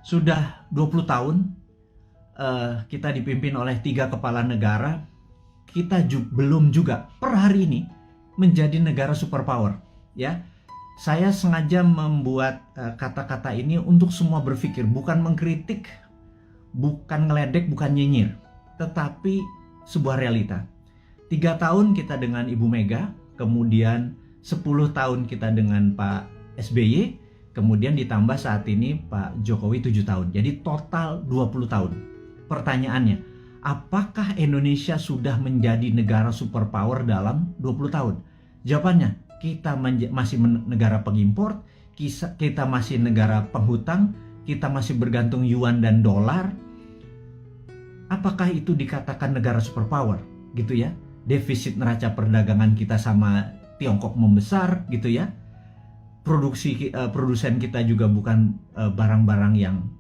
Sudah 20 tahun kita dipimpin oleh 3 kepala negara. Kita belum juga per hari ini menjadi negara superpower, ya. Saya sengaja membuat kata-kata ini untuk semua berpikir, bukan mengkritik, bukan ngeledek, bukan nyinyir, tetapi sebuah realita. 3 tahun kita dengan Ibu Mega, kemudian 10 tahun kita dengan Pak SBY, kemudian ditambah saat ini Pak Jokowi 7 tahun. Jadi total 20 tahun. Pertanyaannya, apakah Indonesia sudah menjadi negara superpower dalam 20 tahun? Jawabannya, kita masih negara pengimpor, kita masih negara penghutang, kita masih bergantung yuan dan dolar. Apakah itu dikatakan negara superpower? Gitu ya. Defisit neraca perdagangan kita sama Tiongkok membesar, gitu ya. Produsen kita juga bukan barang-barang yang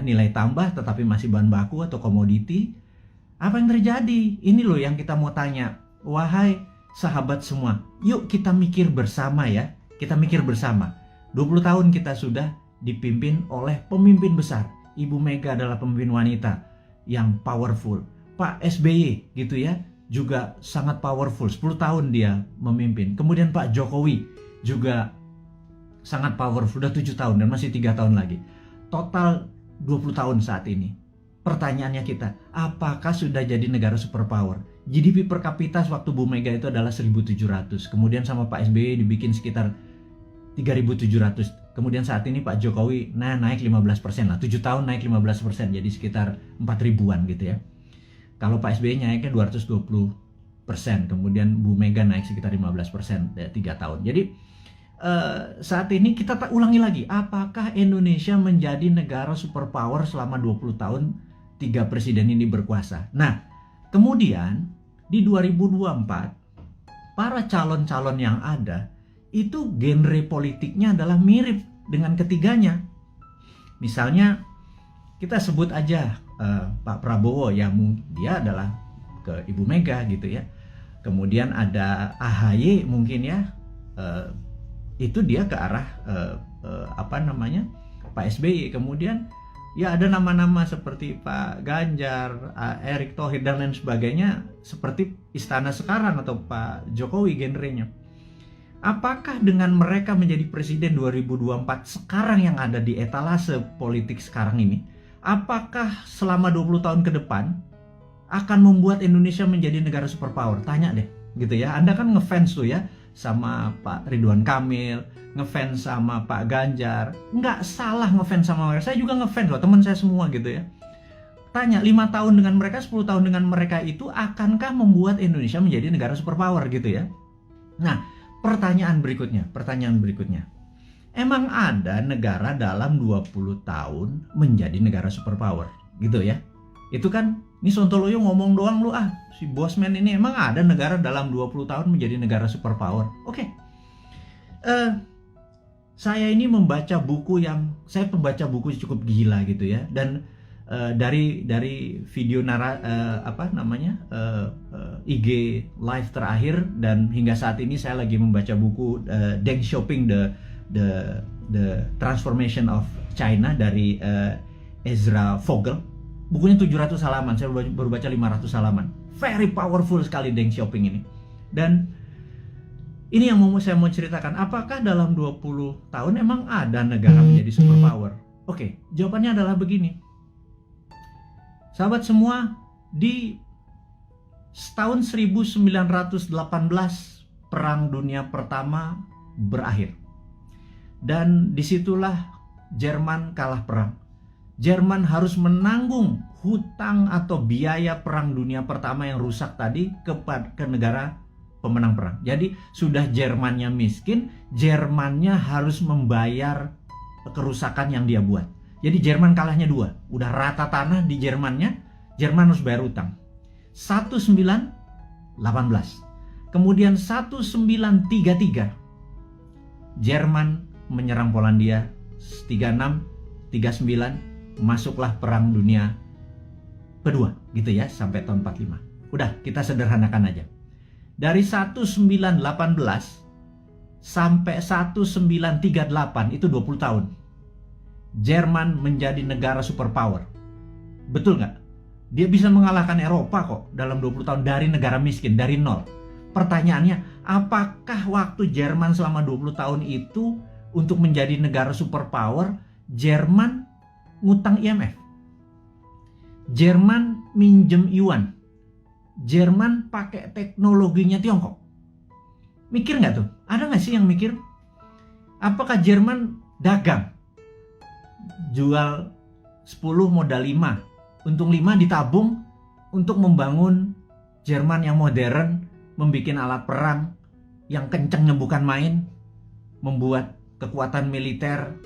nilai tambah, tetapi masih bahan baku atau komoditi. Apa yang terjadi? Ini loh yang kita mau tanya. Wahai sahabat semua, yuk kita mikir bersama ya. Kita mikir bersama. 20 tahun kita sudah dipimpin oleh pemimpin besar. Ibu Mega adalah pemimpin wanita yang powerful. Pak SBY gitu ya, juga sangat powerful. 10 tahun dia memimpin. Kemudian Pak Jokowi juga sangat powerful, udah 7 tahun dan masih 3 tahun lagi. Total 20 tahun saat ini. Pertanyaannya kita, apakah sudah jadi negara superpower? GDP per kapita waktu Bu Mega itu adalah 1.700. Kemudian sama Pak SBY dibikin sekitar 3.700. Kemudian saat ini Pak Jokowi naik 15% lah. 7 tahun naik 15%, jadi sekitar 4.000-an gitu ya. Kalau Pak SBY naiknya 220%. Kemudian Bu Mega naik sekitar 15% 3 tahun. Jadi saat ini kita ulangi lagi, apakah Indonesia menjadi negara superpower selama 20 tahun 3 presiden ini berkuasa? Nah, kemudian di 2024 para calon-calon yang ada itu genre politiknya adalah mirip dengan ketiganya. Misalnya kita sebut aja Pak Prabowo, ya dia adalah ke Ibu Mega gitu ya. Kemudian ada AHY mungkin ya, itu dia ke arah Pak SBY. Kemudian ya ada nama-nama seperti Pak Ganjar, Erick Thohir dan lain sebagainya, seperti istana sekarang atau Pak Jokowi genrenya. Apakah dengan mereka menjadi presiden 2024 sekarang yang ada di etalase politik sekarang ini, apakah selama 20 tahun ke depan akan membuat Indonesia menjadi negara superpower? Tanya deh gitu ya. Anda kan ngefans tuh ya sama Pak Ridwan Kamil, ngefans sama Pak Ganjar. Nggak salah ngefans sama mereka. Saya juga ngefans loh, teman saya semua gitu ya. Tanya, 5 tahun dengan mereka, 10 tahun dengan mereka itu akankah membuat Indonesia menjadi negara superpower gitu ya. Nah, pertanyaan berikutnya. Emang ada negara dalam 20 tahun menjadi negara superpower gitu ya? Itu kan, ini Sontoloyo ngomong doang lu si Bosman ini. Emang ada negara dalam 20 tahun menjadi negara superpower? Oke. Saya ini saya pembaca buku cukup gila gitu ya. Dan dari video IG live terakhir dan hingga saat ini saya lagi membaca buku Deng Xiaoping the Transformation of China dari Ezra Vogel. Bukunya 700 halaman, saya baru baca 500 halaman. Very powerful sekali Deng Xiaoping ini. Dan ini yang saya mau ceritakan, apakah dalam 20 tahun emang ada negara menjadi superpower? Oke, jawabannya adalah begini. Sahabat semua, di tahun 1918 Perang Dunia Pertama berakhir. Dan disitulah Jerman kalah perang. Jerman harus menanggung hutang atau biaya Perang Dunia Pertama yang rusak tadi ke negara pemenang perang. Jadi sudah Jermannya miskin, Jermannya harus membayar kerusakan yang dia buat. Jadi Jerman kalahnya 2. Udah rata tanah di Jermannya, Jerman harus bayar utang. 1918. Kemudian 1933 Jerman menyerang Polandia. 36, 39 masuklah Perang Dunia Kedua gitu ya, sampai tahun 45. Udah, kita sederhanakan aja. Dari 1918 sampai 1938 itu 20 tahun. Jerman menjadi negara superpower. Betul nggak? Dia bisa mengalahkan Eropa kok dalam 20 tahun dari negara miskin, dari nol. Pertanyaannya, apakah waktu Jerman selama 20 tahun itu untuk menjadi negara superpower, Jerman ngutang IMF? Jerman minjem yuan? Jerman pakai teknologinya Tiongkok? Mikir nggak tuh? Ada nggak sih yang mikir? Apakah Jerman dagang? Jual 10 modal 5. Untung 5 ditabung untuk membangun Jerman yang modern, membuat alat perang yang kencengnya bukan main, membuat kekuatan militer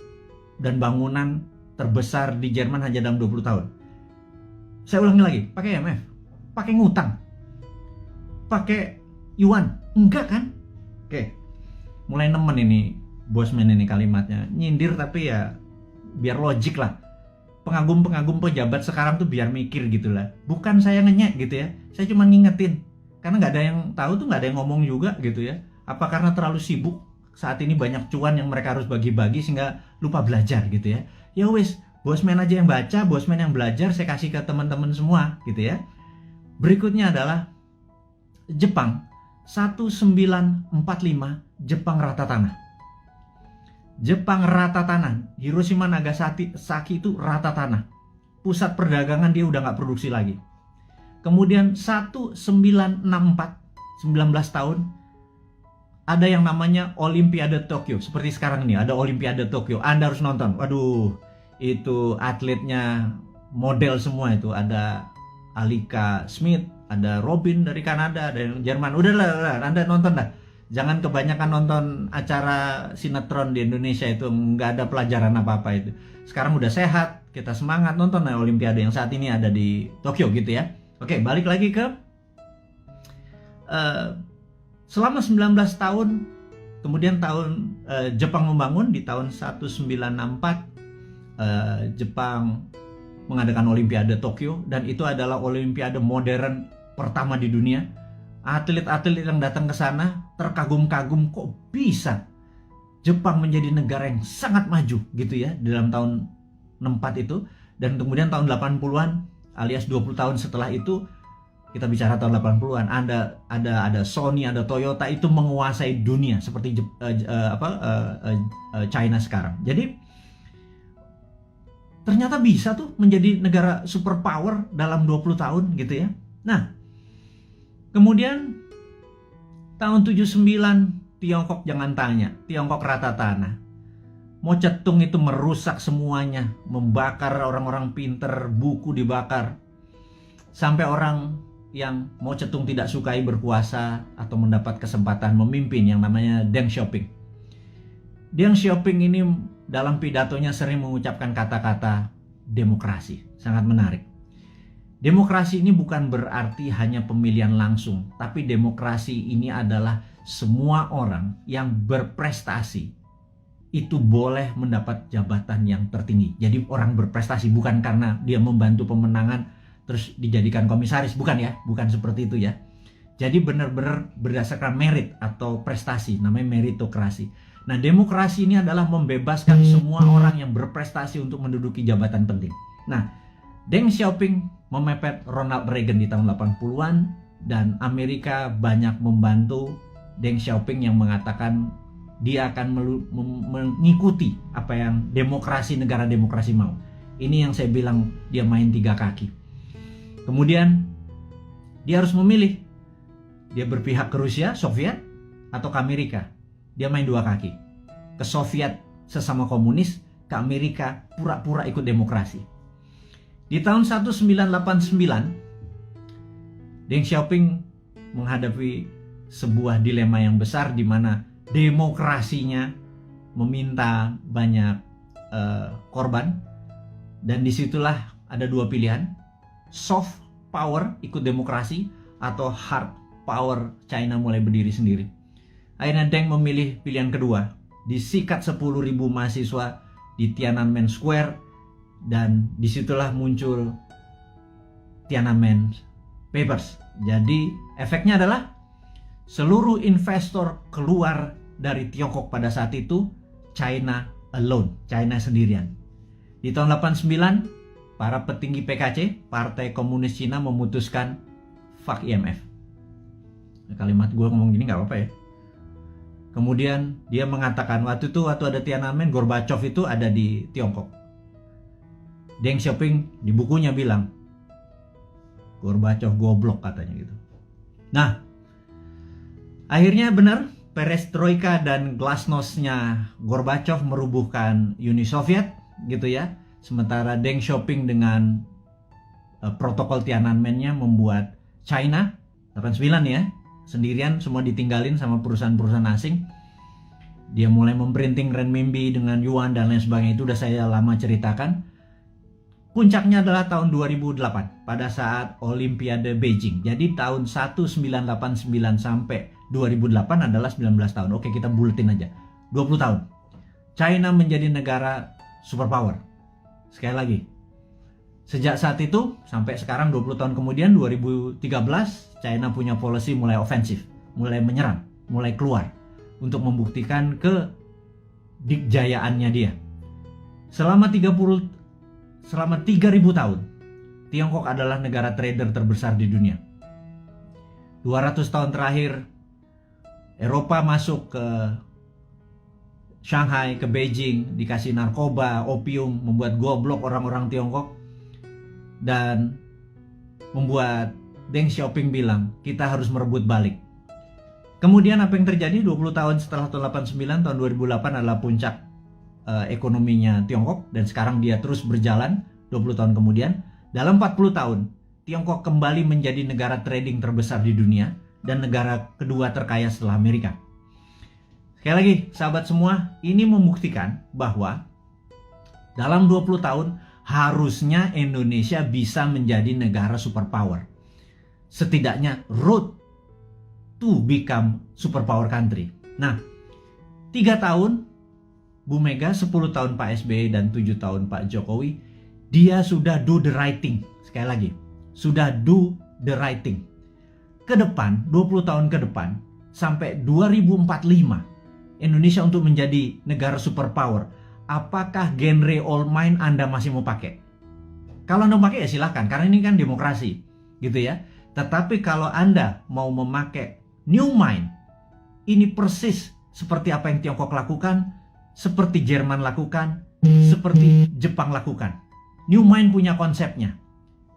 dan bangunan terbesar di Jerman hanya dalam 20 tahun. Saya ulangi lagi, pakai IMF, pakai ngutang, pakai yuan, enggak kan? Oke, mulai nemen ini Bosman ini kalimatnya, nyindir tapi ya biar logik lah. Pengagum-pengagum pejabat sekarang tuh biar mikir gitu lah. Bukan saya ngenyek gitu ya, saya cuma ngingetin. Karena nggak ada yang tahu tuh, nggak ada yang ngomong juga gitu ya. Apa karena terlalu sibuk saat ini banyak cuan yang mereka harus bagi-bagi sehingga lupa belajar gitu ya. Ya wis, Bosman aja yang baca, Bosman yang belajar, saya kasih ke teman-teman semua gitu ya. Berikutnya adalah Jepang. 1945 Jepang rata tanah. Jepang rata tanah. Hiroshima Nagasaki itu rata tanah. Pusat perdagangan dia udah nggak produksi lagi. Kemudian 1964, 19 tahun, ada yang namanya Olimpiade Tokyo. Seperti sekarang ini ada Olimpiade Tokyo. Anda harus nonton. Waduh, itu atletnya model semua itu. Ada Alika Smith, ada Robin dari Kanada, ada yang Jerman. Udahlah, Anda nonton dah. Jangan kebanyakan nonton acara sinetron di Indonesia, itu nggak ada pelajaran apa-apa itu. Sekarang udah sehat, kita semangat nonton Olimpiade yang saat ini ada di Tokyo gitu ya. Oke, balik lagi ke selama 19 tahun, kemudian Jepang membangun di tahun 1964, Jepang mengadakan Olimpiade Tokyo, dan itu adalah Olimpiade modern pertama di dunia. Atlet-atlet yang datang ke sana terkagum-kagum, kok bisa Jepang menjadi negara yang sangat maju gitu ya di dalam tahun 64 itu. Dan kemudian tahun 80-an alias 20 tahun setelah itu, kita bicara tahun 80-an, ada Sony, ada Toyota, itu menguasai dunia seperti China sekarang. Jadi ternyata bisa tuh menjadi negara superpower dalam 20 tahun gitu ya. Nah, kemudian tahun 79 Tiongkok, jangan tanya, Tiongkok rata tanah. Mao Zedong itu merusak semuanya, membakar orang-orang pinter, buku dibakar. Sampai orang yang Mao Zedong tidak sukai berkuasa atau mendapat kesempatan memimpin yang namanya Deng Xiaoping. Deng Xiaoping ini dalam pidatonya sering mengucapkan kata-kata demokrasi, sangat menarik. Demokrasi ini bukan berarti hanya pemilihan langsung, tapi demokrasi ini adalah semua orang yang berprestasi itu boleh mendapat jabatan yang tertinggi. Jadi orang berprestasi bukan karena dia membantu pemenangan terus dijadikan komisaris, bukan ya, bukan seperti itu ya. Jadi benar-benar berdasarkan merit atau prestasi, namanya meritokrasi. Nah, demokrasi ini adalah membebaskan semua orang yang berprestasi untuk menduduki jabatan penting. Nah, Deng Xiaoping memepet Ronald Reagan di tahun 80-an, dan Amerika banyak membantu Deng Xiaoping yang mengatakan dia akan mengikuti apa yang negara demokrasi mau. Ini yang saya bilang dia main 3 kaki. Kemudian dia harus memilih, dia berpihak ke Rusia, Soviet, atau ke Amerika. Dia main 2 kaki. Ke Soviet sesama komunis, ke Amerika pura-pura ikut demokrasi. Di tahun 1989, Deng Xiaoping menghadapi sebuah dilema yang besar di mana demokrasinya meminta banyak korban, dan disitulah ada 2 pilihan: soft power ikut demokrasi, atau hard power China mulai berdiri sendiri. Akhirnya Deng memilih pilihan kedua, disikat 10.000 mahasiswa di Tiananmen Square, dan disitulah muncul Tiananmen Papers. Jadi efeknya adalah seluruh investor keluar dari Tiongkok pada saat itu, China alone, China sendirian. Di tahun 89, para petinggi PKC, Partai Komunis Cina, memutuskan fuck IMF. Kalimat gue ngomong gini gak apa-apa ya. Kemudian dia mengatakan waktu ada Tiananmen, Gorbachev itu ada di Tiongkok. Deng Xiaoping di bukunya bilang, Gorbachev goblok katanya gitu. Nah, akhirnya benar, perestroika dan glasnost-nya Gorbachev merubuhkan Uni Soviet gitu ya. Sementara Deng Xiaoping dengan protokol Tiananmen-nya membuat China 89 ya, sendirian, semua ditinggalin sama perusahaan-perusahaan asing. Dia mulai memprinting renminbi dengan yuan dan lain sebagainya, itu udah saya lama ceritakan. Puncaknya adalah tahun 2008 pada saat Olimpiade Beijing. Jadi tahun 1989 sampai 2008 adalah 19 tahun. Oke, kita buletin aja. 20 tahun. China menjadi negara superpower. Sekali lagi. Sejak saat itu sampai sekarang 20 tahun kemudian 2013, China punya policy mulai ofensif, mulai menyerang, mulai keluar untuk membuktikan kedikjayaannya dia. Selama 3.000 tahun, Tiongkok adalah negara trader terbesar di dunia. 200 tahun terakhir, Eropa masuk ke Shanghai, ke Beijing, dikasih narkoba, opium, membuat goblok orang-orang Tiongkok, dan membuat Deng Xiaoping bilang, kita harus merebut balik. Kemudian apa yang terjadi 20 tahun setelah tahun 89, tahun 2008 adalah puncak ekonominya Tiongkok, dan sekarang dia terus berjalan 20 tahun kemudian. Dalam 40 tahun, Tiongkok kembali menjadi negara trading terbesar di dunia dan negara kedua terkaya setelah Amerika. Sekali lagi, sahabat semua, ini membuktikan bahwa dalam 20 tahun harusnya Indonesia bisa menjadi negara superpower. Setidaknya road to become superpower country. Nah, 3 tahun Bu Mega, 10 tahun Pak SBY, dan 7 tahun Pak Jokowi, dia sudah do the right thing. Sekali lagi, sudah do the right thing. Ke depan, 20 tahun ke depan, sampai 2045, Indonesia untuk menjadi negara superpower, apakah genre old mind Anda masih mau pakai? Kalau Anda mau pakai ya silahkan, karena ini kan demokrasi, gitu ya. Tetapi kalau Anda mau memakai new mind, ini persis seperti apa yang Tiongkok lakukan, seperti Jerman lakukan, seperti Jepang lakukan. New Mind punya konsepnya.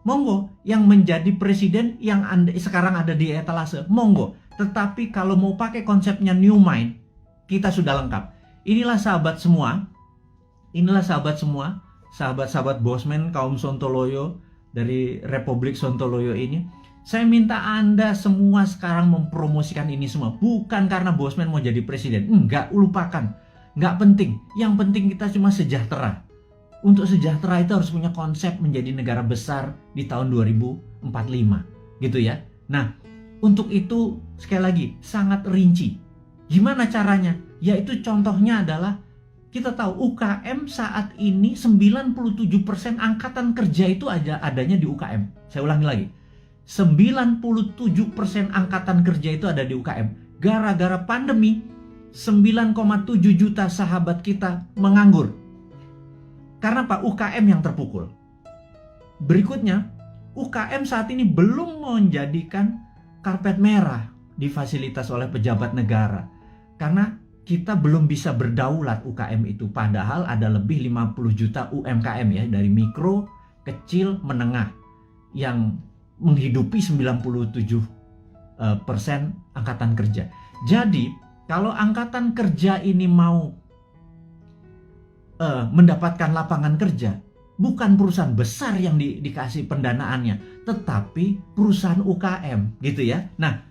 Monggo, yang menjadi presiden yang sekarang ada di etalase, monggo. Tetapi kalau mau pakai konsepnya New Mind, kita sudah lengkap. Inilah sahabat semua, sahabat-sahabat Bosman, kaum Sontoloyo dari Republik Sontoloyo ini. Saya minta Anda semua sekarang mempromosikan ini semua. Bukan karena Bosman mau jadi presiden. Enggak, lupakan. Nggak penting, yang penting kita cuma sejahtera. Untuk sejahtera itu harus punya konsep menjadi negara besar di tahun 2045, gitu ya. Nah, untuk itu sekali lagi sangat rinci. Gimana caranya? Yaitu contohnya adalah kita tahu UKM saat ini 97% angkatan kerja itu adanya di UKM. Saya ulangi lagi. 97% angkatan kerja itu ada di UKM. Gara-gara pandemi 9,7 juta sahabat kita menganggur. Karena Pak UKM yang terpukul. Berikutnya, UKM saat ini belum menjadikan karpet merah di fasilitas oleh pejabat negara. Karena kita belum bisa berdaulat UKM itu. Padahal ada lebih 50 juta UMKM ya, dari mikro, kecil, menengah, yang menghidupi 97% angkatan kerja. Jadi kalau angkatan kerja ini mau mendapatkan lapangan kerja, bukan perusahaan besar yang dikasih pendanaannya, tetapi perusahaan UKM, gitu ya. Nah,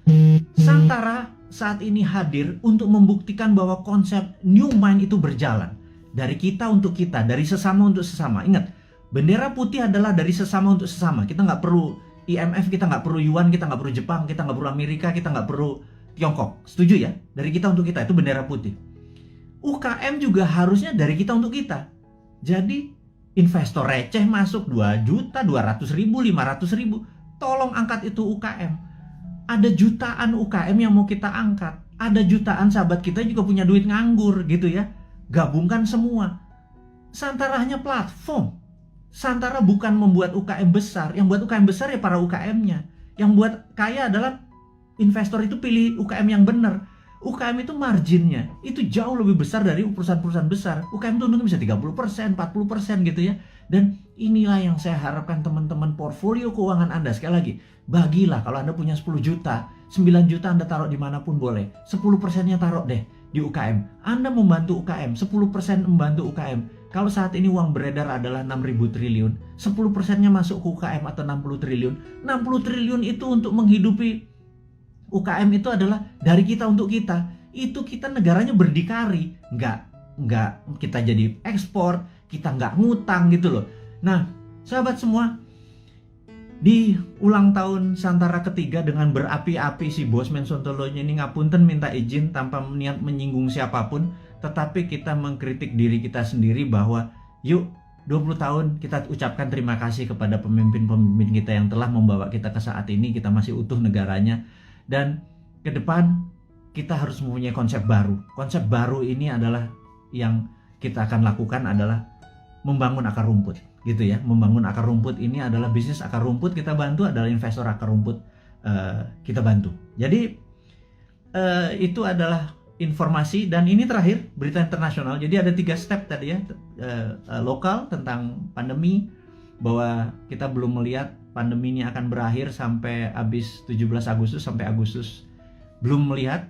Santara saat ini hadir untuk membuktikan bahwa konsep New Mind itu berjalan. Dari kita untuk kita, dari sesama untuk sesama. Ingat, bendera putih adalah dari sesama untuk sesama. Kita nggak perlu IMF, kita nggak perlu Yuan, kita nggak perlu Jepang, kita nggak perlu Amerika, kita nggak perlu Tiongkok. Setuju ya? Dari kita untuk kita, itu bendera putih. UKM juga harusnya dari kita untuk kita. Jadi investor receh masuk 2 juta, 200 ribu, 500 ribu. tolong angkat itu UKM. Ada jutaan UKM yang mau kita angkat. Ada jutaan sahabat kita juga punya duit nganggur gitu ya. Gabungkan semua. Santara hanya platform. Santara bukan membuat UKM besar. Yang buat UKM besar ya para UKM-nya. Yang buat kaya adalah investor itu pilih UKM yang benar. UKM itu marginnya itu jauh lebih besar dari perusahaan-perusahaan besar. UKM itu untungnya bisa 30%, 40% gitu ya. Dan inilah yang saya harapkan teman-teman portfolio keuangan Anda. Sekali lagi, bagilah kalau Anda punya 10 juta, 9 juta Anda taruh dimanapun boleh. 10%-nya taruh deh di UKM. Anda membantu UKM, 10% membantu UKM. Kalau saat ini uang beredar adalah 6.000 triliun, 10%-nya masuk ke UKM atau 60 triliun. 60 triliun itu untuk menghidupi UKM itu adalah dari kita untuk kita. Itu kita negaranya berdikari, nggak kita jadi ekspor, kita nggak ngutang gitu loh. Nah, sahabat semua, di ulang tahun Santara ketiga dengan berapi-api si Bosman Sontoloyo ini ngapunten minta izin tanpa niat menyinggung siapapun, tetapi kita mengkritik diri kita sendiri bahwa yuk 20 tahun kita ucapkan terima kasih kepada pemimpin-pemimpin kita yang telah membawa kita ke saat ini, kita masih utuh negaranya. Dan ke depan kita harus mempunyai konsep baru. Konsep baru ini adalah yang kita akan lakukan adalah membangun akar rumput, gitu ya. Membangun akar rumput ini adalah bisnis akar rumput kita bantu, adalah investor akar rumput kita bantu. Jadi itu adalah informasi, dan ini terakhir berita internasional. Jadi ada 3 step tadi ya, lokal tentang pandemi, bahwa kita belum melihat pandemi ini akan berakhir sampai habis 17 Agustus sampai Agustus, belum melihat.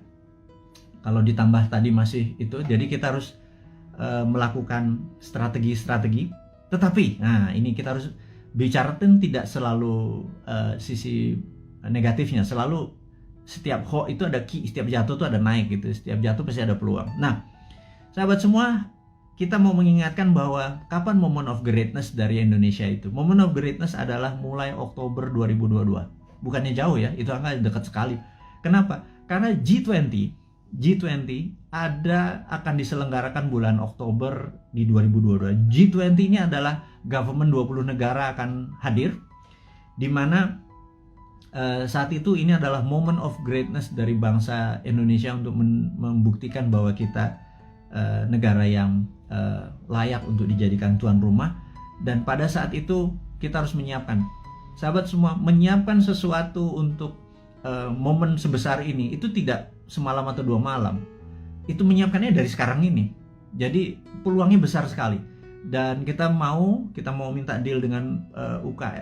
Kalau ditambah tadi masih itu, jadi kita harus melakukan strategi-strategi. Tetapi, nah ini kita harus bicara tidak selalu sisi negatifnya. Selalu setiap hoax itu ada key, setiap jatuh itu ada naik gitu, setiap jatuh pasti ada peluang. Nah, sahabat semua, kita mau mengingatkan bahwa kapan moment of greatness dari Indonesia itu. Moment of greatness adalah mulai Oktober 2022. Bukannya jauh ya, itu angka dekat sekali. Kenapa? Karena G20 akan diselenggarakan bulan Oktober di 2022. G20 ini adalah government 20 negara akan hadir, di mana saat itu ini adalah moment of greatness dari bangsa Indonesia untuk membuktikan bahwa kita negara yang layak untuk dijadikan tuan rumah. Dan pada saat itu kita harus menyiapkan, sahabat semua, menyiapkan sesuatu untuk momen sebesar ini itu tidak semalam atau 2 malam. Itu menyiapkannya dari sekarang ini. Jadi peluangnya besar sekali. Dan kita mau minta deal dengan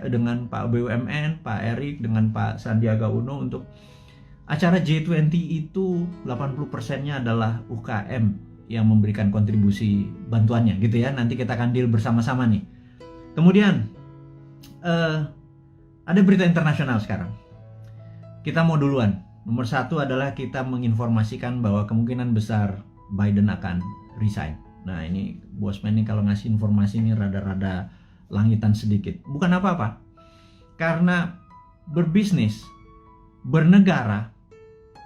dengan Pak BUMN, Pak Erik, dengan Pak Sandiaga Uno untuk acara G20 itu 80%-nya adalah UKM yang memberikan kontribusi bantuannya gitu ya. Nanti kita akan deal bersama-sama nih. Kemudian ada berita internasional sekarang. Kita mau duluan. Nomor 1 adalah kita menginformasikan bahwa kemungkinan besar Biden akan resign. Nah ini Bosman ini kalau ngasih informasi ini rada-rada langitan sedikit. Bukan apa-apa. Karena berbisnis, bernegara,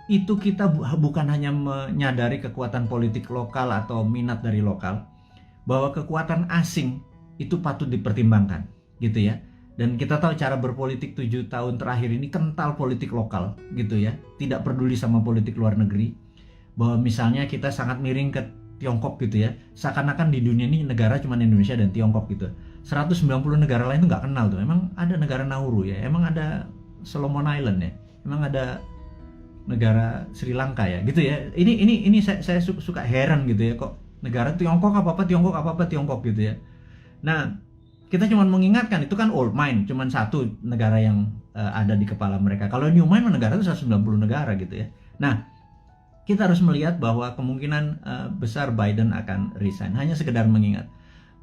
itu kita bukan hanya menyadari kekuatan politik lokal atau minat dari lokal, bahwa kekuatan asing itu patut dipertimbangkan gitu ya. Dan kita tahu cara berpolitik 7 tahun terakhir ini kental politik lokal gitu ya, tidak peduli sama politik luar negeri. Bahwa misalnya kita sangat miring ke Tiongkok gitu ya, seakan-akan di dunia ini negara cuma Indonesia dan Tiongkok gitu. 190 negara lain itu nggak kenal tuh. Emang ada negara Nauru ya, emang ada Solomon Island ya, emang ada negara Sri Lanka ya gitu ya. Ini saya suka heran gitu ya, kok negara Tiongkok apa-apa Tiongkok gitu ya. Nah, kita cuma mengingatkan itu kan old mind, cuma 1 negara yang ada di kepala mereka. Kalau new mind negara itu 190 negara gitu ya. Nah, kita harus melihat bahwa kemungkinan besar Biden akan resign. Hanya sekedar mengingat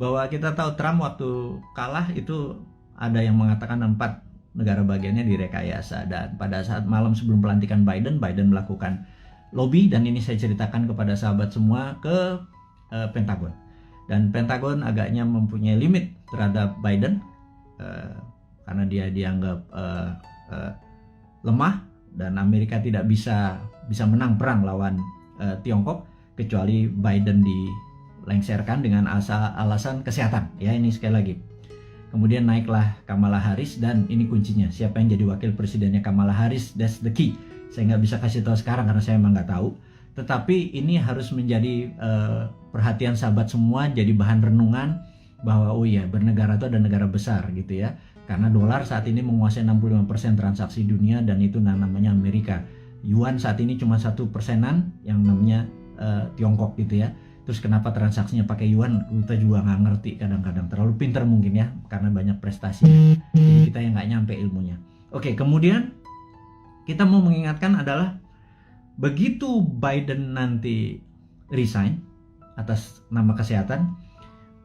bahwa kita tahu Trump waktu kalah itu ada yang mengatakan 4 negara bagiannya direkayasa, dan pada saat malam sebelum pelantikan Biden melakukan lobby, dan ini saya ceritakan kepada sahabat semua, ke Pentagon. Dan Pentagon agaknya mempunyai limit terhadap Biden karena dia dianggap lemah dan Amerika tidak bisa menang perang lawan Tiongkok kecuali Biden dilengserkan dengan alasan kesehatan. Ya, ini sekali lagi. Kemudian naiklah Kamala Harris, dan ini kuncinya, siapa yang jadi wakil presidennya Kamala Harris, that's the key. Saya nggak bisa kasih tahu sekarang karena saya emang nggak tahu. Tetapi ini harus menjadi perhatian sahabat semua, jadi bahan renungan bahwa oh iya, bernegara itu ada negara besar gitu ya. Karena dolar saat ini menguasai 65% transaksi dunia, dan itu namanya Amerika. Yuan saat ini cuma 1%-an yang namanya Tiongkok gitu ya. Terus kenapa transaksinya pakai yuan, kita juga nggak ngerti kadang-kadang. Terlalu pinter mungkin ya, karena banyak prestasinya. Jadi kita yang nggak nyampe ilmunya. Oke, kemudian kita mau mengingatkan adalah begitu Biden nanti resign atas nama kesehatan,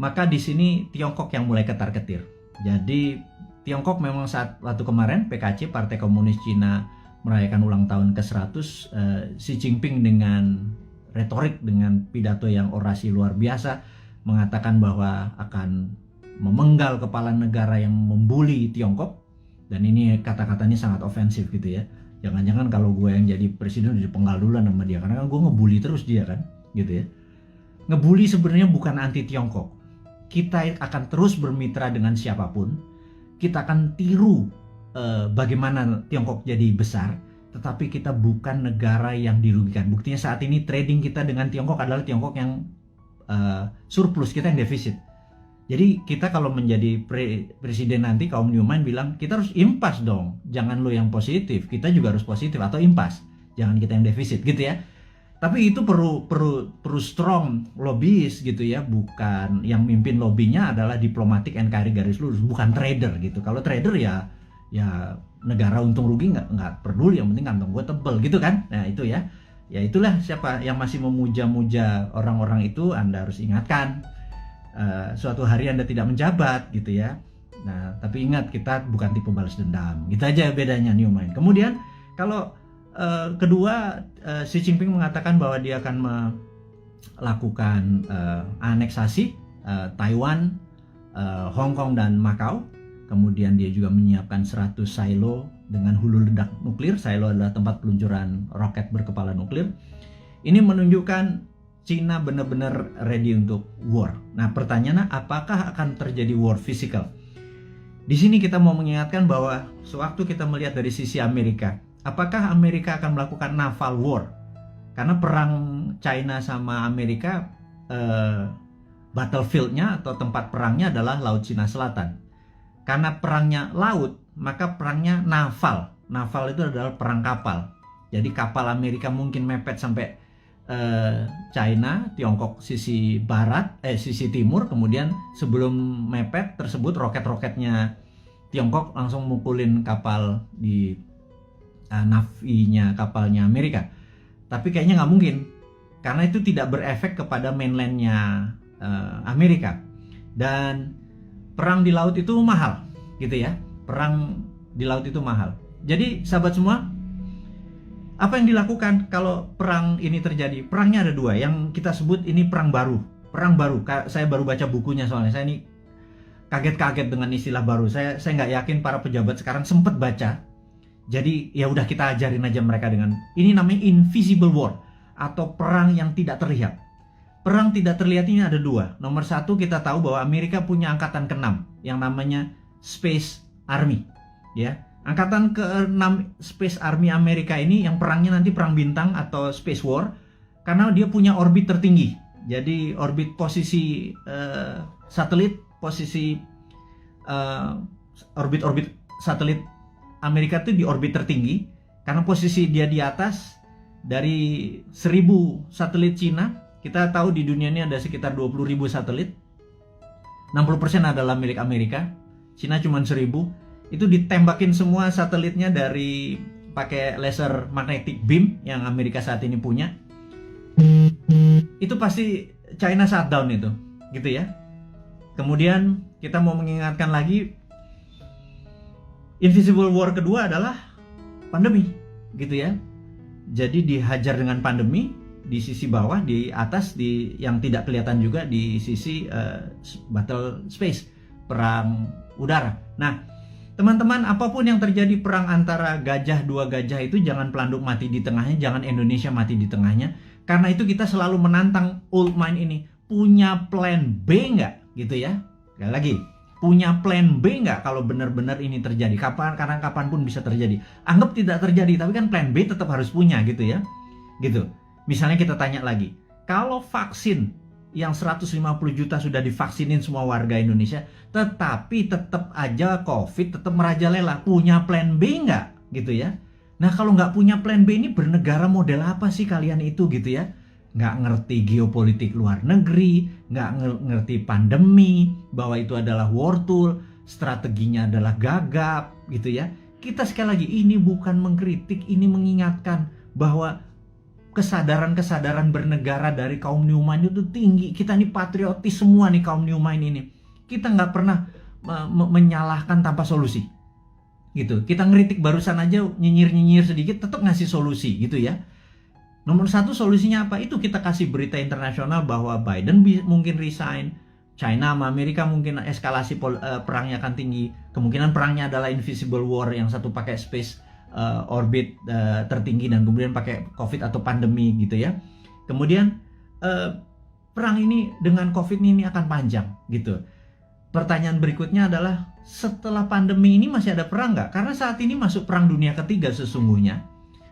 maka di sini Tiongkok yang mulai ketar-ketir. Jadi Tiongkok memang saat waktu kemarin PKC, Partai Komunis Cina, merayakan ulang tahun ke-100, Xi Jinping dengan retorik, dengan pidato yang orasi luar biasa, mengatakan bahwa akan memenggal kepala negara yang membuli Tiongkok. Dan ini kata-katanya sangat ofensif gitu ya. Jangan-jangan kalau gue yang jadi presiden udah dipenggal duluan sama dia, karena kan gue ngebully terus dia kan gitu ya. Ngebully sebenarnya bukan anti Tiongkok. Kita akan terus bermitra dengan siapapun. Kita akan tiru bagaimana Tiongkok jadi besar, tetapi kita bukan negara yang dirugikan. Buktinya saat ini trading kita dengan Tiongkok adalah Tiongkok yang surplus, kita yang defisit. Jadi kita kalau menjadi presiden nanti, kaum Newman bilang kita harus impas dong, jangan lo yang positif, kita juga harus positif atau impas, jangan kita yang defisit gitu ya. Tapi itu perlu strong lobbyis gitu ya, bukan yang mimpin lobbynya adalah diplomatik NKRI garis lurus, bukan trader gitu. Kalau trader ya negara untung rugi nggak peduli, yang penting kantong gue tebel gitu kan. Nah itu ya itulah, siapa yang masih memuja-muja orang-orang itu, Anda harus ingatkan suatu hari Anda tidak menjabat gitu ya. Nah tapi ingat, kita bukan tipe balas dendam, gitu aja bedanya Newman. Kemudian kalau kedua, Xi Jinping mengatakan bahwa dia akan melakukan aneksasi Taiwan, Hong Kong dan Macau. Kemudian dia juga menyiapkan 100 silo dengan hulu ledak nuklir. Silo adalah tempat peluncuran roket berkepala nuklir. Ini menunjukkan Cina benar-benar ready untuk war. Nah pertanyaannya, apakah akan terjadi war physical? Di sini kita mau mengingatkan bahwa sewaktu kita melihat dari sisi Amerika, apakah Amerika akan melakukan naval war? Karena perang China sama Amerika, battlefield-nya atau tempat perangnya adalah Laut Cina Selatan. Karena perangnya laut, maka perangnya naval. Naval itu adalah perang kapal. Jadi kapal Amerika mungkin mepet sampai China, Tiongkok sisi barat, sisi timur. Kemudian sebelum mepet tersebut, roket-roketnya Tiongkok langsung mukulin kapal di navinya kapalnya Amerika. Tapi kayaknya nggak mungkin, karena itu tidak berefek kepada mainlandnya Amerika. Dan perang di laut itu mahal gitu ya. Perang di laut itu mahal. Jadi sahabat semua, apa yang dilakukan kalau perang ini terjadi? Perangnya ada dua, yang kita sebut ini perang baru. Perang baru, saya baru baca bukunya soalnya. Saya ini kaget-kaget dengan istilah baru. Saya nggak yakin para pejabat sekarang sempat baca. Jadi ya udah, kita ajarin aja mereka dengan ini, namanya invisible war atau perang yang tidak terlihat. Perang tidak terlihat ini ada dua. Nomor satu, kita tahu bahwa Amerika punya angkatan ke-6 yang namanya Space Army. Ya, angkatan ke-6 Space Army Amerika ini yang perangnya nanti perang bintang atau Space War, karena dia punya orbit tertinggi. Jadi orbit posisi satelit, posisi orbit satelit Amerika itu di orbit tertinggi, karena posisi dia di atas dari 1000 satelit Cina. Kita tahu di dunia ini ada sekitar 20.000 satelit. 60% adalah milik Amerika. Cina cuma 1000. Itu ditembakin semua satelitnya dari pakai laser magnetic beam yang Amerika saat ini punya. Itu pasti China shutdown itu, gitu ya. Kemudian kita mau mengingatkan lagi, invisible war kedua adalah pandemi, gitu ya. Jadi dihajar dengan pandemi di sisi bawah, di atas, di yang tidak kelihatan juga di sisi battle space, perang udara. Nah, teman-teman, apapun yang terjadi, perang antara dua gajah itu jangan pelanduk mati di tengahnya, jangan Indonesia mati di tengahnya. Karena itu kita selalu menantang old mind ini, punya plan B nggak, gitu ya. Sekali lagi, Punya plan B nggak kalau benar-benar ini terjadi? Karena kapanpun bisa terjadi. Anggap tidak terjadi, tapi kan plan B tetap harus punya gitu ya. Gitu. Misalnya kita tanya lagi, kalau vaksin yang 150 juta sudah divaksinin semua warga Indonesia, tetapi tetap aja COVID tetap merajalela, punya plan B nggak gitu ya? Nah kalau nggak punya plan B ini bernegara model apa sih kalian itu gitu ya? Nggak ngerti geopolitik luar negeri, nggak ngerti pandemi, bahwa itu adalah war tool, strateginya adalah gagap gitu ya. Kita sekali lagi ini bukan mengkritik, ini mengingatkan bahwa kesadaran bernegara dari kaum Newmind itu tinggi. Kita nih patriotis semua nih kaum Newmind ini. Kita nggak pernah menyalahkan tanpa solusi gitu. Kita ngeritik barusan aja, nyinyir sedikit, tetap ngasih solusi gitu ya. Nomor satu solusinya apa? Itu kita kasih berita internasional bahwa Biden mungkin resign, China sama Amerika mungkin eskalasi perangnya akan tinggi. Kemungkinan perangnya adalah invisible war, yang satu pakai space orbit tertinggi dan kemudian pakai COVID atau pandemi gitu ya. Kemudian perang ini dengan COVID ini akan panjang gitu. Pertanyaan berikutnya adalah, setelah pandemi ini masih ada perang nggak? Karena saat ini masuk perang dunia ketiga sesungguhnya.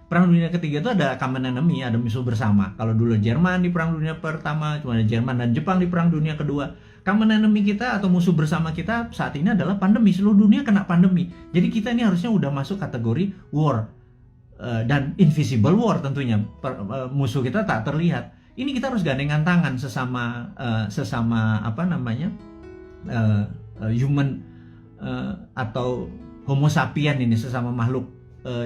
Perang dunia ketiga itu ada common enemy, ada musuh bersama. Kalau dulu Jerman di perang dunia pertama, cuma ada Jerman dan Jepang di perang dunia kedua. Common enemy kita atau musuh bersama kita saat ini adalah pandemi. Seluruh dunia kena pandemi. Jadi kita ini harusnya udah masuk kategori war. Dan invisible war tentunya. Musuh kita tak terlihat. Ini kita harus gandengan tangan sesama apa namanya, human atau homo sapien ini, sesama makhluk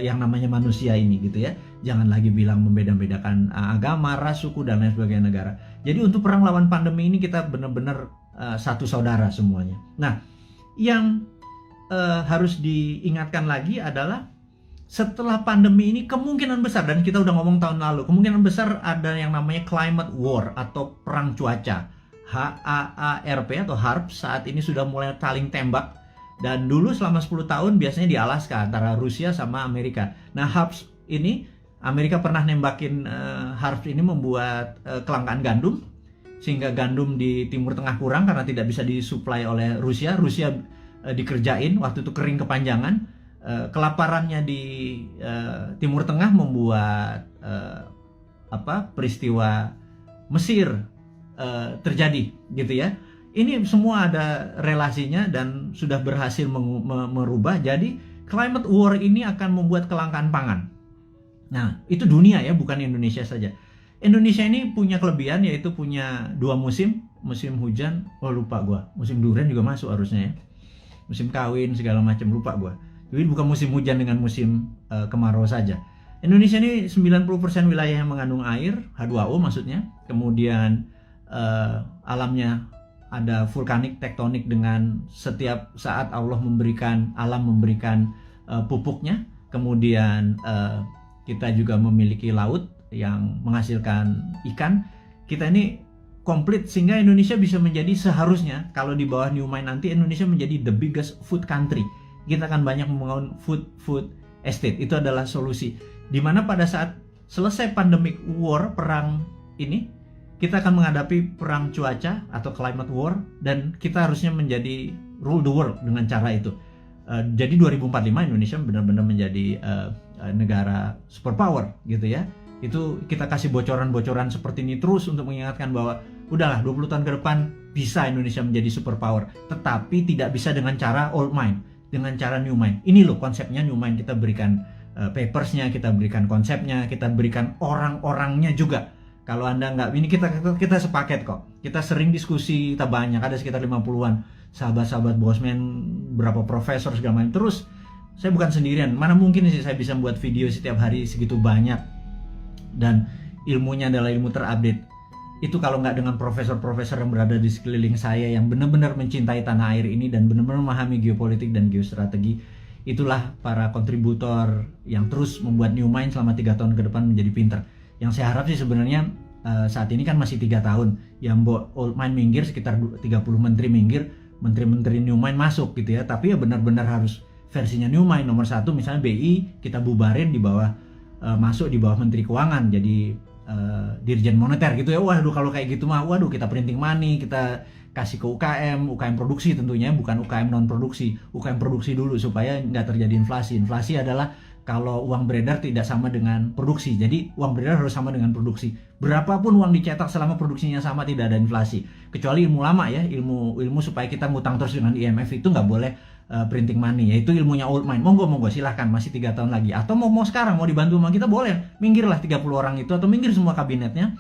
yang namanya manusia ini gitu ya. Jangan lagi bilang membeda-bedakan agama, ras, suku dan lain sebagainya negara. Jadi untuk perang lawan pandemi ini kita benar-benar satu saudara semuanya. Nah, yang harus diingatkan lagi adalah setelah pandemi ini kemungkinan besar, dan kita udah ngomong tahun lalu, kemungkinan besar ada yang namanya climate war atau perang cuaca. HAARP atau HARP saat ini sudah mulai saling tembak. Dan dulu selama 10 tahun biasanya di Alaska antara Rusia sama Amerika. Nah, HARP ini, Amerika pernah nembakin HARP ini membuat kelangkaan gandum, sehingga gandum di Timur Tengah kurang karena tidak bisa disuplai oleh Rusia. Rusia dikerjain, waktu itu kering kepanjangan. Kelaparannya di Timur Tengah membuat peristiwa Mesir terjadi gitu ya. Ini semua ada relasinya dan sudah berhasil merubah. Jadi climate war ini akan membuat kelangkaan pangan. Nah, itu dunia ya, bukan Indonesia saja. Indonesia ini punya kelebihan, yaitu punya 2 musim. Musim hujan, lupa gua. Musim durian juga masuk harusnya ya. Musim kawin segala macam, lupa gua. Jadi bukan musim hujan dengan musim kemarau saja. Indonesia ini 90% wilayah yang mengandung air, H2O maksudnya. Kemudian alamnya ada vulkanik, tektonik, dengan setiap saat alam memberikan pupuknya. Kemudian kita juga memiliki laut yang menghasilkan ikan. Kita ini komplit sehingga Indonesia bisa menjadi, seharusnya kalau di bawah Newmind nanti, Indonesia menjadi the biggest food country. Kita akan banyak membangun food estate. Itu adalah solusi. Dimana pada saat selesai pandemic war, perang ini, kita akan menghadapi perang cuaca atau climate war, dan kita harusnya menjadi rule the world dengan cara itu. Jadi 2045 Indonesia benar-benar menjadi negara superpower gitu ya. Itu kita kasih bocoran-bocoran seperti ini terus untuk mengingatkan bahwa udahlah 20 tahun ke depan bisa Indonesia menjadi superpower, tetapi tidak bisa dengan cara old mind, dengan cara new mind. Ini loh konsepnya new mind, kita berikan papersnya, kita berikan konsepnya, kita berikan orang-orangnya juga. Kalau Anda nggak, ini kita sepaket kok. Kita sering diskusi, kita banyak, ada sekitar 50-an sahabat-sahabat Bosman, berapa profesor segala macam. Terus saya bukan sendirian, mana mungkin sih saya bisa buat video setiap hari segitu banyak, dan ilmunya adalah ilmu terupdate. Itu kalau nggak dengan profesor-profesor yang berada di sekeliling saya yang benar-benar mencintai tanah air ini dan benar-benar memahami geopolitik dan geostrategi. Itulah para kontributor yang terus membuat Newmind selama 3 tahun ke depan menjadi pinter. Yang saya harap sih sebenarnya saat ini kan masih 3 tahun, yang old mind minggir, sekitar 30 menteri minggir, menteri-menteri Newmind masuk gitu ya. Tapi ya benar-benar harus versinya Newmind. Nomor 1 misalnya BI kita bubarin di bawah, masuk di bawah Menteri Keuangan, jadi Dirjen Moneter gitu ya. Waduh, kalau kayak gitu mah, waduh, kita printing money, kita kasih ke UKM produksi tentunya, bukan UKM non produksi, UKM produksi dulu supaya nggak terjadi inflasi. Inflasi adalah kalau uang beredar tidak sama dengan produksi, jadi uang beredar harus sama dengan produksi. Berapapun uang dicetak selama produksinya sama tidak ada inflasi. Kecuali ilmu lama ya, ilmu supaya kita ngutang terus dengan IMF itu nggak boleh printing money, yaitu ilmunya old mind. Monggo silahkan, masih 3 tahun lagi. Atau mau sekarang mau dibantu sama kita boleh, minggirlah 30 orang itu atau minggir semua kabinetnya.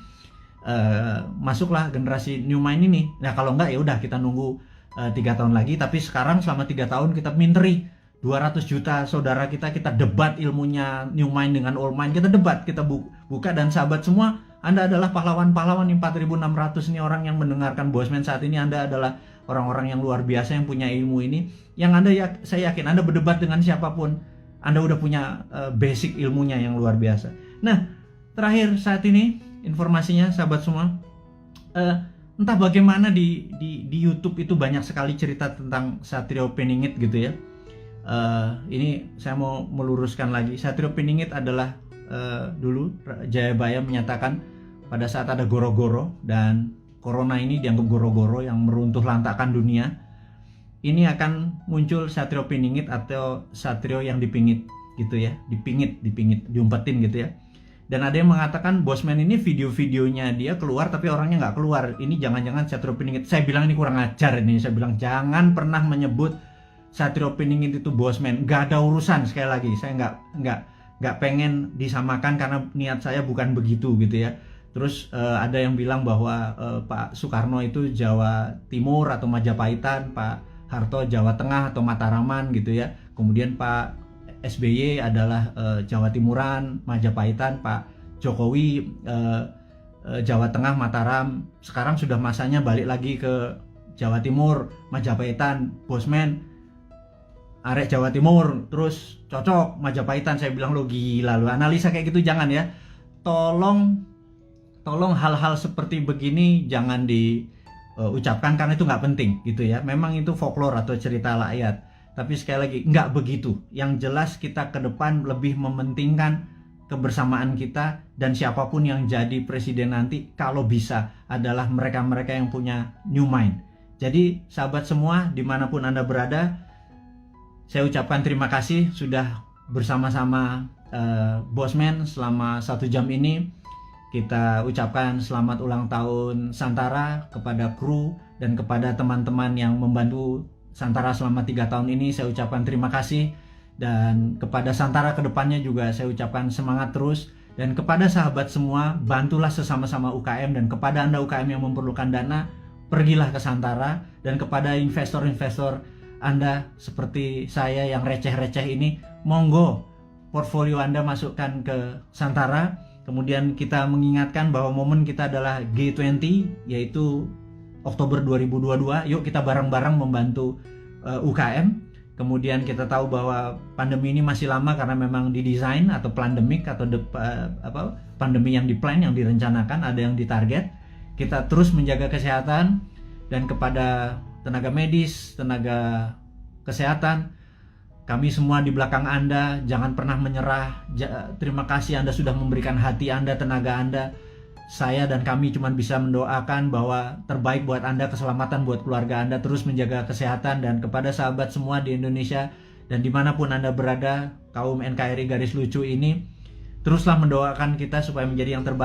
Masuklah generasi new mind ini. Nah kalau enggak ya udah kita nunggu 3 tahun lagi. Tapi sekarang selama 3 tahun kita minteri 200 juta saudara kita debat ilmunya new mind dengan old mind, kita debat, kita buka. Dan sahabat semua, Anda adalah pahlawan-pahlawan 4.600 nih orang yang mendengarkan Bosman saat ini. Anda adalah orang-orang yang luar biasa yang punya ilmu ini, yang saya yakin Anda berdebat dengan siapapun, Anda udah punya basic ilmunya yang luar biasa. Nah terakhir saat ini informasinya sahabat semua, entah bagaimana di YouTube itu banyak sekali cerita tentang Satrio Piningit gitu ya. Ini saya mau meluruskan lagi. Satrio Piningit adalah dulu Jayabaya menyatakan pada saat ada goro-goro dan corona ini dianggap goro-goro yang meruntuh lantakan dunia, ini akan muncul Satrio Piningit atau Satrio yang dipingit gitu ya, dipingit, diumpetin gitu ya. Dan ada yang mengatakan Bosman ini video-videonya dia keluar tapi orangnya nggak keluar. Ini jangan-jangan Satrio Piningit. Saya bilang ini kurang ajar ini. Saya bilang jangan pernah menyebut Satrio Piningit itu Bosman. Nggak ada urusan, sekali lagi. Saya nggak pengen disamakan karena niat saya bukan begitu gitu ya. Terus ada yang bilang bahwa Pak Soekarno itu Jawa Timur atau Majapahitan, Pak Harto Jawa Tengah atau Mataraman gitu ya. Kemudian Pak SBY adalah Jawa Timuran, Majapahitan, Pak Jokowi Jawa Tengah, Mataram. Sekarang sudah masanya balik lagi ke Jawa Timur, Majapahitan, Bosman arek Jawa Timur, terus cocok Majapahitan. Saya bilang lo gila lo, analisa kayak gitu jangan ya. Tolong hal-hal seperti begini jangan diucapkan karena itu nggak penting gitu ya. Memang itu folklore atau cerita rakyat. Tapi sekali lagi, nggak begitu. Yang jelas kita ke depan lebih mementingkan kebersamaan kita, dan siapapun yang jadi presiden nanti kalau bisa adalah mereka-mereka yang punya new mind. Jadi sahabat semua dimanapun Anda berada, saya ucapkan terima kasih sudah bersama-sama Bosman selama 1 jam ini. Kita ucapkan selamat ulang tahun Santara kepada kru dan kepada teman-teman yang membantu Santara selama 3 tahun ini. Saya ucapkan terima kasih, dan kepada Santara kedepannya juga saya ucapkan semangat terus. Dan kepada sahabat semua, bantulah sesama-sama UKM, dan kepada Anda UKM yang memerlukan dana, pergilah ke Santara. Dan kepada investor-investor Anda seperti saya yang receh-receh ini, monggo portfolio Anda masukkan ke Santara. Kemudian kita mengingatkan bahwa momen kita adalah G20, yaitu Oktober 2022, yuk kita bareng-bareng membantu UKM. Kemudian kita tahu bahwa pandemi ini masih lama karena memang didesain atau pandemik atau pandemi yang diplan, yang direncanakan, ada yang ditarget. Kita terus menjaga kesehatan, dan kepada tenaga medis, tenaga kesehatan, kami semua di belakang Anda, jangan pernah menyerah. Terima kasih Anda sudah memberikan hati Anda, tenaga Anda. Saya dan kami cuma bisa mendoakan bahwa terbaik buat Anda, keselamatan buat keluarga Anda, terus menjaga kesehatan. Dan kepada sahabat semua di Indonesia dan dimanapun Anda berada, kaum NKRI garis lucu ini, teruslah mendoakan kita supaya menjadi yang terbaik.